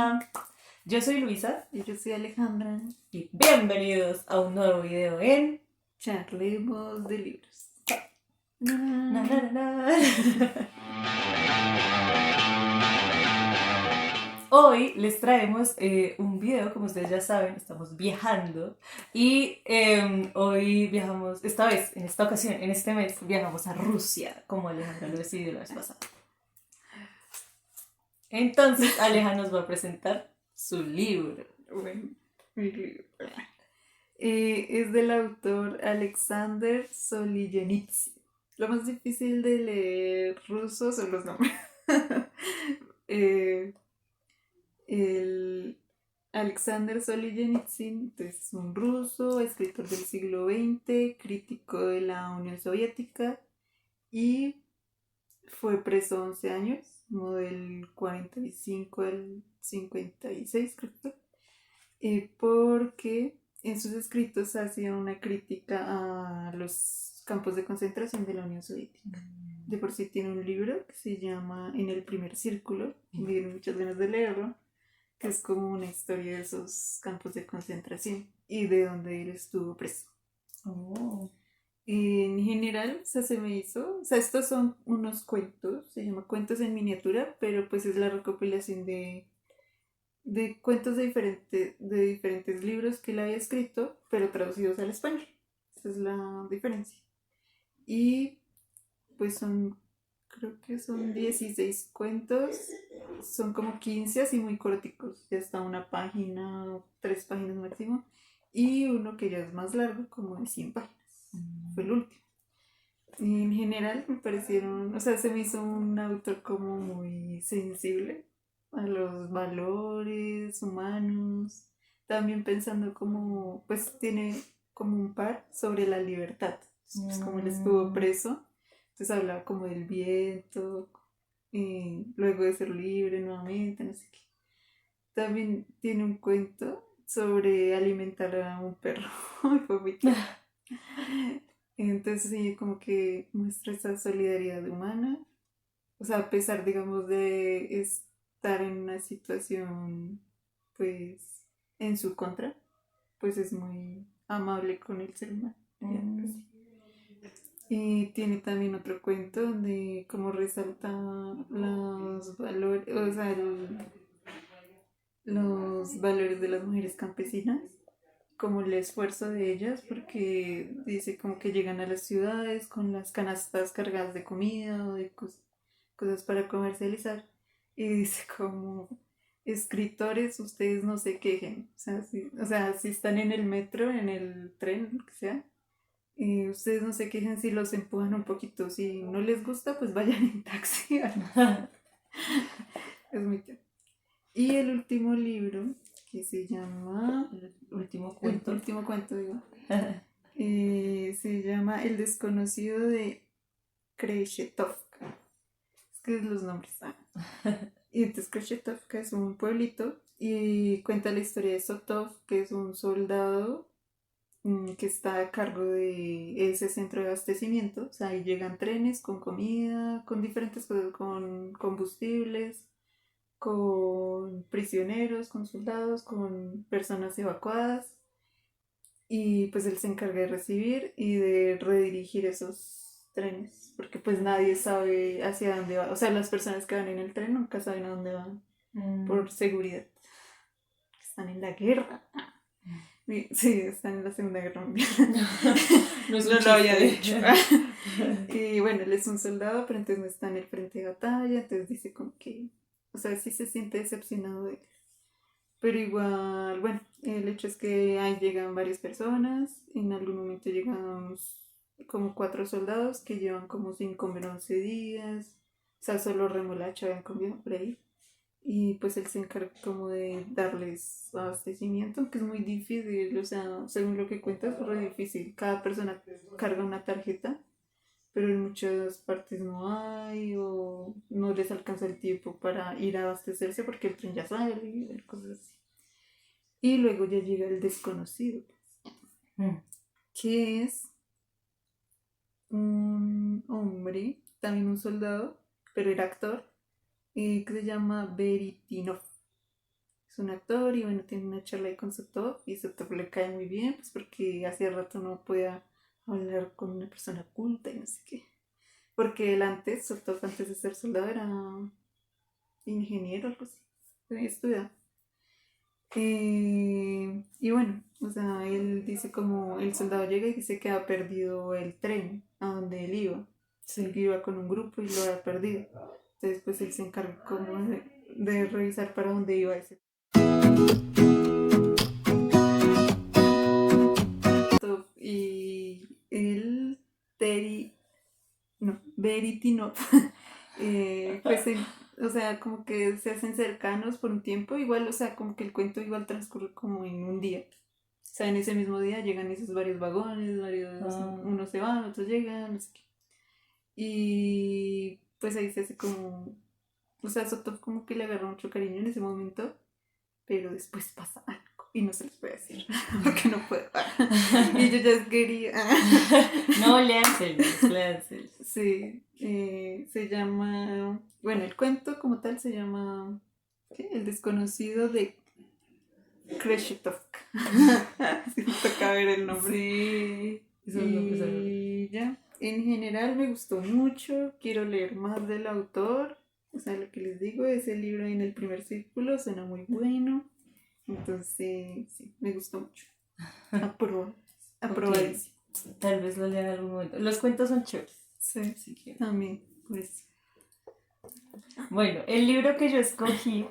Hola, yo soy Luisa Y yo soy Alejandra. y bienvenidos a un nuevo video en Charlemos de libros. Na, na, na, na. Hoy les traemos un video, como ustedes ya saben, estamos viajando y hoy viajamos, esta vez, en esta ocasión, en este mes, viajamos a Rusia, como Alejandra lo decidió la vez pasada. Entonces Aleja nos va a presentar su libro. Bueno, mi libro. Es del autor Alexander Solzhenitsyn. Lo más difícil de leer ruso son los nombres. El Alexander Solzhenitsyn es un ruso, escritor del siglo XX, crítico de la Unión Soviética y fue preso 11 años, como del 45 al 56 creo que porque en sus escritos hacía una crítica a los campos de concentración de la Unión Soviética. De por sí tiene un libro que se llama En el primer círculo, y me dieron muchas ganas de leerlo, que es como una historia de esos campos de concentración y de donde él estuvo preso. Oh. En general, o sea, se me hizo, o sea, estos son unos cuentos, se llama Cuentos en Miniatura, pero pues es la recopilación de cuentos de diferentes libros que él había escrito, pero traducidos al español. Esa es la diferencia. Y pues son, creo que son 16 cuentos, son como 15 así muy corticos, ya está una página, 3 páginas máximo, y uno que ya es más largo, como de 100 páginas. Fue el último. Y en general me parecieron, o sea, se me hizo un autor como muy sensible a los valores humanos, también pensando como, pues tiene como un par sobre la libertad, pues como él estuvo preso, entonces hablaba como del viento, luego de ser libre nuevamente, no sé qué. También tiene un cuento sobre alimentar a un perro, fue muy tierno. Entonces sí, como que muestra esa solidaridad humana, o sea, a pesar, digamos, de estar en una situación, pues, en su contra, pues es muy amable con el ser humano. Y tiene también otro cuento donde como resalta los valores, o sea, los valores de las mujeres campesinas, como el esfuerzo de ellas, porque dice como que llegan a las ciudades con las canastas cargadas de comida o de cosas para comercializar. Y dice como escritores, ustedes no se quejen. O sea, si están en el metro, en el tren, lo que sea, ustedes no se quejen si los empujan un poquito. Si no les gusta, pues vayan en taxi. Es muy tierno. Y el último libro, que se llama... El último cuento. El último cuento, digo. Se llama El desconocido de Kreshetovka. Es que los nombres. Y entonces Kreshetovka es un pueblito y cuenta la historia de Sotov, que es un soldado que está a cargo de ese centro de abastecimiento. O sea, ahí llegan trenes con comida, con diferentes cosas, con combustibles, con prisioneros, con soldados, con personas evacuadas. Y pues él se encarga de recibir y de redirigir esos trenes, porque pues nadie sabe hacia dónde va. O sea, las personas que van en el tren nunca saben a dónde van por seguridad. Están en la guerra. Sí, están en la Segunda Guerra Mundial. No, No lo había dicho. Y bueno, él es un soldado, pero entonces no está en el frente de batalla, entonces dice como que, o sea, sí se siente decepcionado de él. Pero igual, bueno, el hecho es que ahí llegan varias personas, en algún momento llegan como 4 soldados que llevan como sin comer 11 días, o sea, solo remolacha habían comido por ahí. Y pues él se encarga como de darles abastecimiento, que es muy difícil, o sea, según lo que cuentas, es muy difícil. Cada persona carga una tarjeta, pero en muchas partes no hay o no les alcanza el tiempo para ir a abastecerse porque el tren ya sale, cosas así. Y luego ya llega el desconocido, que es un hombre, también un soldado, pero era actor, que se llama Veritinov. es un actor y bueno, tiene una charla ahí con Sotov y Sotov le cae muy bien, pues porque hacía rato no podía hablar con una persona culta y no sé qué. Porque él antes, Sotov antes de ser soldado era ingeniero, algo así, había estudiado. Y bueno, o sea, él dice como el soldado llega y dice que ha perdido el tren a donde él iba. Sí. Que iba con un grupo y lo había perdido. Entonces pues él se encarga como de revisar para dónde iba ese. Y el Veritinov, pues o sea, como que se hacen cercanos por un tiempo, igual, o sea, como que el cuento igual transcurre como en un día. O sea, en ese mismo día llegan esos varios vagones, unos se van, otros llegan, no sé qué. Y pues ahí se hace como, o sea, Sotov como que le agarra mucho cariño en ese momento, pero después pasa algo y no se les puede decir porque no puedo. Y yo ya quería. No, léanselos. Sí, se llama, bueno, el cuento como tal se llama ¿qué? El desconocido de Kreshetovka. Sí, me toca ver el nombre. Sí, y ya, en general me gustó mucho, quiero leer más del autor, o sea, lo que les digo, ese libro en el primer círculo suena muy bueno, entonces sí, me gustó mucho. Aprobadísimo. Okay. Tal vez lo lean en algún momento. Los cuentos son chéveres. Sí, también, pues. Bueno, el libro que yo escogí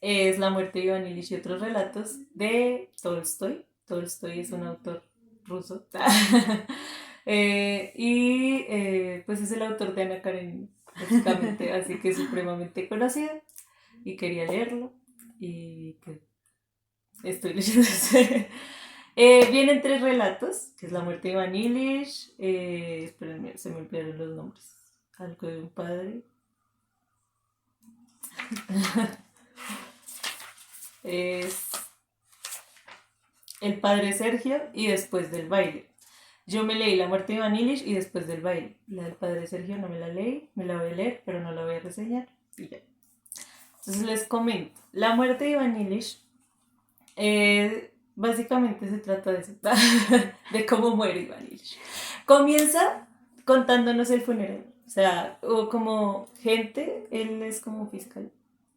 es La muerte de Iván Ilich y otros relatos de Tolstoy. Tolstoy es un autor ruso. Pues es el autor de Ana Karenina, básicamente, así que es supremamente conocido y quería leerlo y pues estoy leyendo ese. Vienen 3 relatos, que es La muerte de Iván Ilich, espérenme, se me olvidaron los nombres, algo de un padre. Es El padre Sergio y Después del baile. Yo me leí La muerte de Iván Ilich y Después del baile. La del padre Sergio no me la leí, me la voy a leer, pero no la voy a reseñar y ya. Entonces les comento. La muerte de Iván Ilich básicamente se trata de eso, de cómo muere Iván Ilich. Comienza contándonos el funeral. O sea, o como gente, él es como fiscal,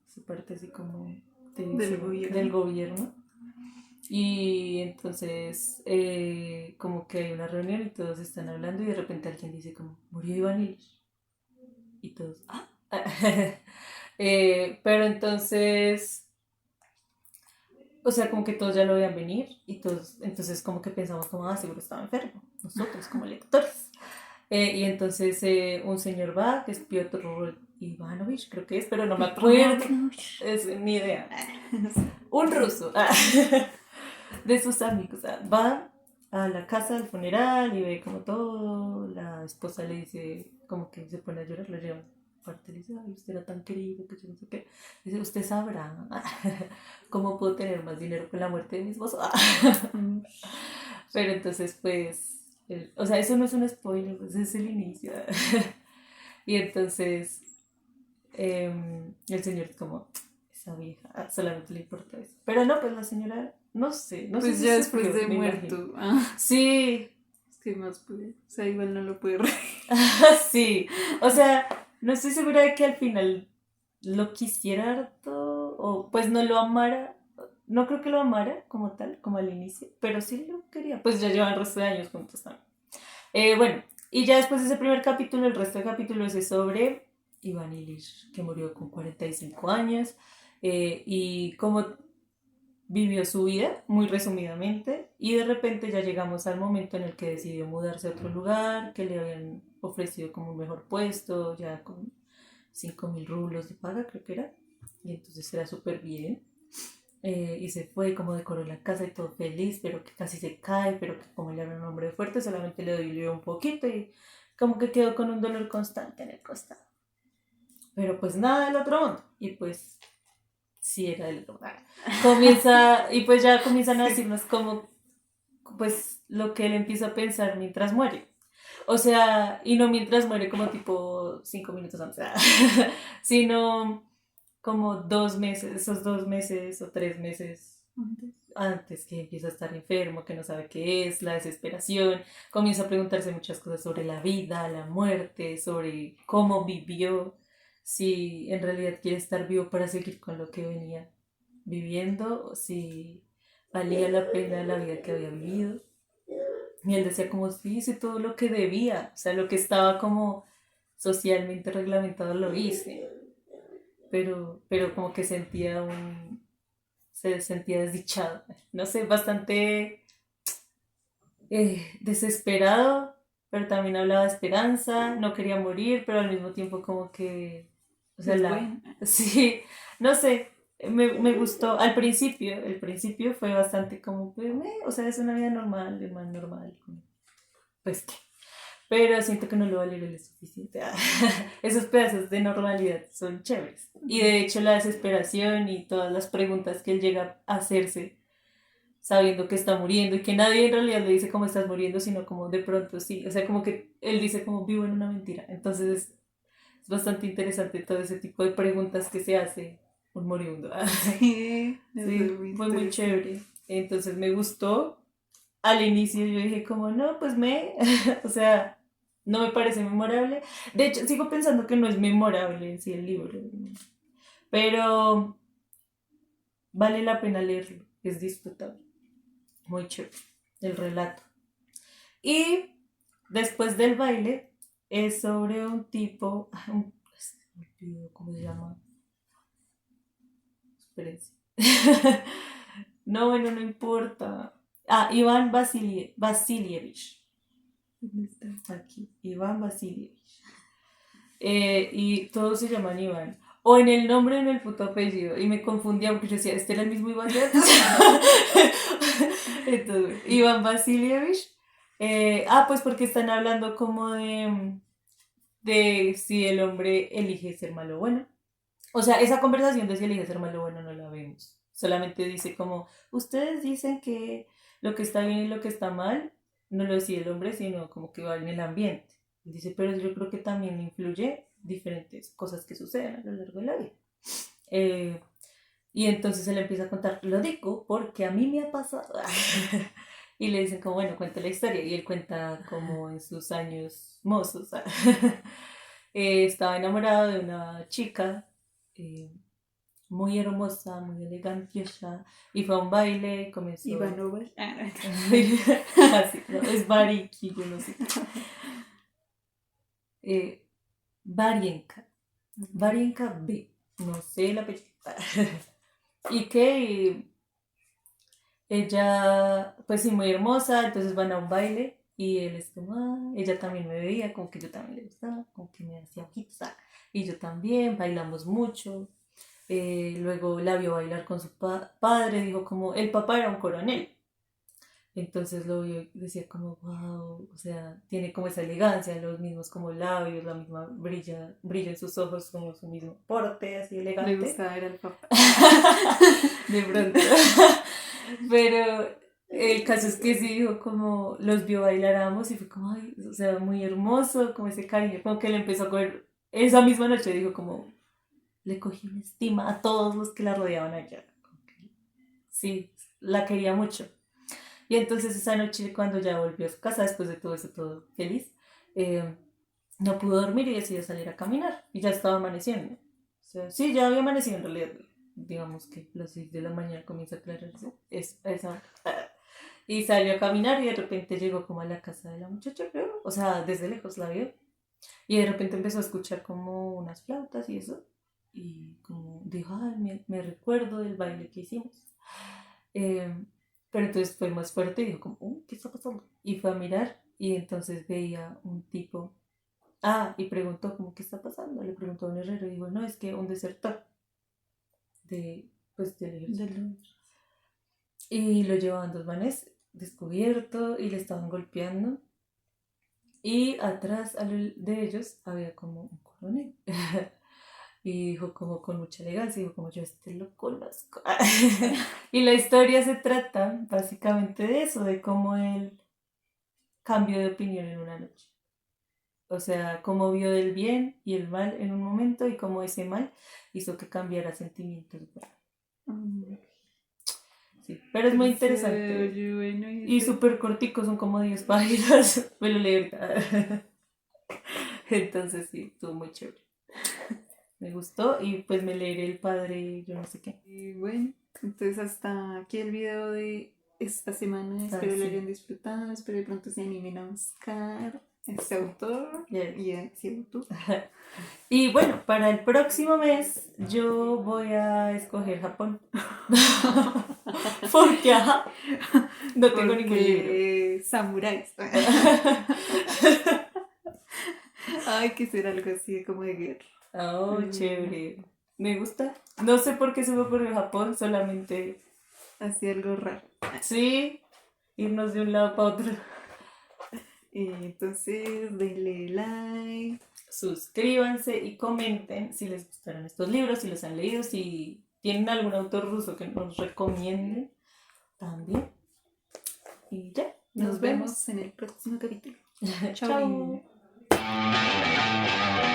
su parte así como del gobierno. Y entonces como que hay una reunión y todos están hablando y de repente alguien dice como, murió Iván Ilich. Y todos, ¡ah! Pero entonces, o sea, como que todos ya lo veían venir y todos, entonces como que pensamos como, seguro estaba enfermo, nosotros como lectores. Y entonces un señor va, que es Piotr Ivanovich, creo que es, pero no me acuerdo, es ni idea. Un ruso. De sus amigos. Va a la casa del funeral y ve como todo. La esposa le dice, como que se pone a llorar, le lleva parte, le dice, ay, usted era tan querido, que yo no sé qué. Dice, usted sabrá cómo puedo tener más dinero con la muerte de mi esposo. Pero entonces, pues, o sea, eso no es un spoiler, pues es el inicio. Y entonces, el señor como, esa vieja, solamente le importa eso. Pero no, pues la señora, no sé pues si ya después de muerto. Sí. Es que más puede, o sea, igual no lo puede reír. Sí, o sea, no estoy segura de que al final lo quisiera harto, o pues no lo amara. No creo que lo amara como tal, como al inicio, pero sí lo quería. Pues ya llevan el resto de años juntos también. Bueno, y ya después de ese primer capítulo, el resto de capítulos es sobre Iván Ilich, que murió con 45 años, y cómo vivió su vida, muy resumidamente, y de repente ya llegamos al momento en el que decidió mudarse a otro lugar, que le habían ofrecido como un mejor puesto, ya con 5.000 rublos de paga, creo que era, y entonces era súper bien. Y se fue, como decoró la casa y todo feliz, pero que casi se cae, pero que como él era un hombre fuerte, solamente le dolió un poquito y como que quedó con un dolor constante en el costado. Pero pues nada del otro mundo. Y pues sí era del otro mundo. Comienza, y pues ya comienzan a decirnos como, pues lo que él empieza a pensar mientras muere. O sea, y no mientras muere como tipo 5 minutos antes, sino como 2 meses, esos 2 meses o 3 meses Antes. antes que empieza a estar enfermo, que no sabe qué es, la desesperación, comienza a preguntarse muchas cosas sobre la vida, la muerte, sobre cómo vivió, si en realidad quiere estar vivo para seguir con lo que venía viviendo, o si valía la pena la vida que había vivido. Y él decía como, sí, hice todo lo que debía, o sea, lo que estaba como socialmente reglamentado lo hice, pero como que se sentía desdichado, no sé, bastante desesperado, pero también hablaba de esperanza, no quería morir, pero al mismo tiempo como que, o sea, Es bueno. sí, no sé, me gustó el principio fue bastante como, pues, o sea, es una vida normal, de man normal, pues qué. Pero siento que no lo valió lo suficiente. Esos pedazos de normalidad son chéveres. Y de hecho la desesperación y todas las preguntas que él llega a hacerse sabiendo que está muriendo y que nadie en realidad le dice cómo estás muriendo, sino como de pronto sí. O sea, como que él dice como vivo en una mentira. Entonces es bastante interesante todo ese tipo de preguntas que se hace un moribundo. Sí, eso Sí, es muy fue muy interesante. chévere. Entonces me gustó. Al inicio yo dije como, no, pues o sea, no me parece memorable. De hecho, sigo pensando que no es memorable en sí el libro, pero vale la pena leerlo, es disfrutable, muy chévere el relato. Y después del baile es sobre un tipo, ¿cómo se llama? Espérense. No, bueno, no importa. Ah, Iván Vasilievich. ¿Dónde está? Aquí, Iván Vasilievich. Y todos se llaman Iván. O en el nombre o en el puto apellido. Y me confundía porque yo decía, ¿este era el mismo Iván de antes? Entonces, Iván Vasilievich. Pues porque están hablando como de si el hombre elige ser malo o bueno. O sea, esa conversación de si elige ser malo o bueno no la vemos. Solamente dice como, ustedes dicen que lo que está bien y lo que está mal no lo decide el hombre, sino como que va en el ambiente. Dice, pero yo creo que también influye diferentes cosas que suceden a lo largo de la vida. Eh, y entonces él empieza a contar, lo digo porque a mí me ha pasado. Y le dicen como, bueno, cuenta la historia. Y él cuenta como en sus años mozos. Estaba enamorado de una chica eh, muy hermosa, muy elegante, y fue a un baile, comenzó... Ivanova. Así, no, es Bariki, yo no sé. Eh, Varienka. Varienka B. No sé la apellido. Y que ella, pues sí, muy hermosa, entonces van a un baile y él es como, ella también me veía, como que yo también le gustaba, como que me hacía ojitos, y yo también, bailamos mucho. Luego la vio bailar con su padre, dijo como, el papá era un coronel. Entonces lo vio y decía como, wow, o sea, tiene como esa elegancia, los mismos como labios, la misma brilla en sus ojos, como su mismo porte, así Le elegante. gustaba ver al papá. De pronto. Pero el caso es que sí dijo como, los vio bailar a ambos y fue como, ay, o sea, muy hermoso, como ese cariño, como que le empezó a coger, esa misma noche dijo como, le cogí una estima a todos los que la rodeaban allá. Como que, sí, la quería mucho. Y entonces esa noche cuando ya volvió a su casa, después de todo eso, todo feliz, eh, no pudo dormir y decidió salir a caminar. Y ya estaba amaneciendo. O sea, sí, ya había amanecido en realidad. Digamos que las 6 de la mañana comienza a aclararse. Esa. Y salió a caminar y de repente llegó como a la casa de la muchacha, creo. O sea, desde lejos la vio. Y de repente empezó a escuchar como unas flautas y eso. Y como dijo, ay, me recuerdo del baile que hicimos. Eh, pero entonces fue más fuerte y dijo como, ¿qué está pasando? Y fue a mirar y entonces veía un tipo. Y preguntó como, ¿qué está pasando? Le preguntó a un herrero y dijo, no, es que un desertor pues, del ejército. Y lo llevaban dos manes descubierto y le estaban golpeando. Y atrás de ellos había como un coronel. Y dijo como con mucha elegancia, dijo como yo este lo conozco. Y la historia se trata básicamente de eso, de cómo él cambió de opinión en una noche. O sea, cómo vio el bien y el mal en un momento y cómo ese mal hizo que cambiara sentimientos. Mm, Sí, pero es muy se interesante. oye bueno Y ese. súper cortico, son como 10 páginas. Me lo leí ahorita. Entonces sí, estuvo muy chévere. Me gustó y pues me leeré El Padre, yo no sé qué. Y bueno, entonces hasta aquí el video de esta semana. Ah, Espero lo sí. hayan disfrutado. Espero de pronto se animen a buscar este autor Yes. y a ese autor. Y bueno, para el próximo mes yo voy a escoger Japón. Porque ajá, no tengo ningún libro. Porque samuráis. Hay que ser algo así como de guerra. Oh, chévere. Me gusta. No sé por qué se me ocurrió Japón, solamente Así algo raro. sí, irnos de un lado para otro. Y entonces, denle like. Suscríbanse y comenten si les gustaron estos libros, si los han leído, si tienen algún autor ruso que nos recomienden también. Y ya, Nos vemos en el próximo capítulo. Chao. Chao.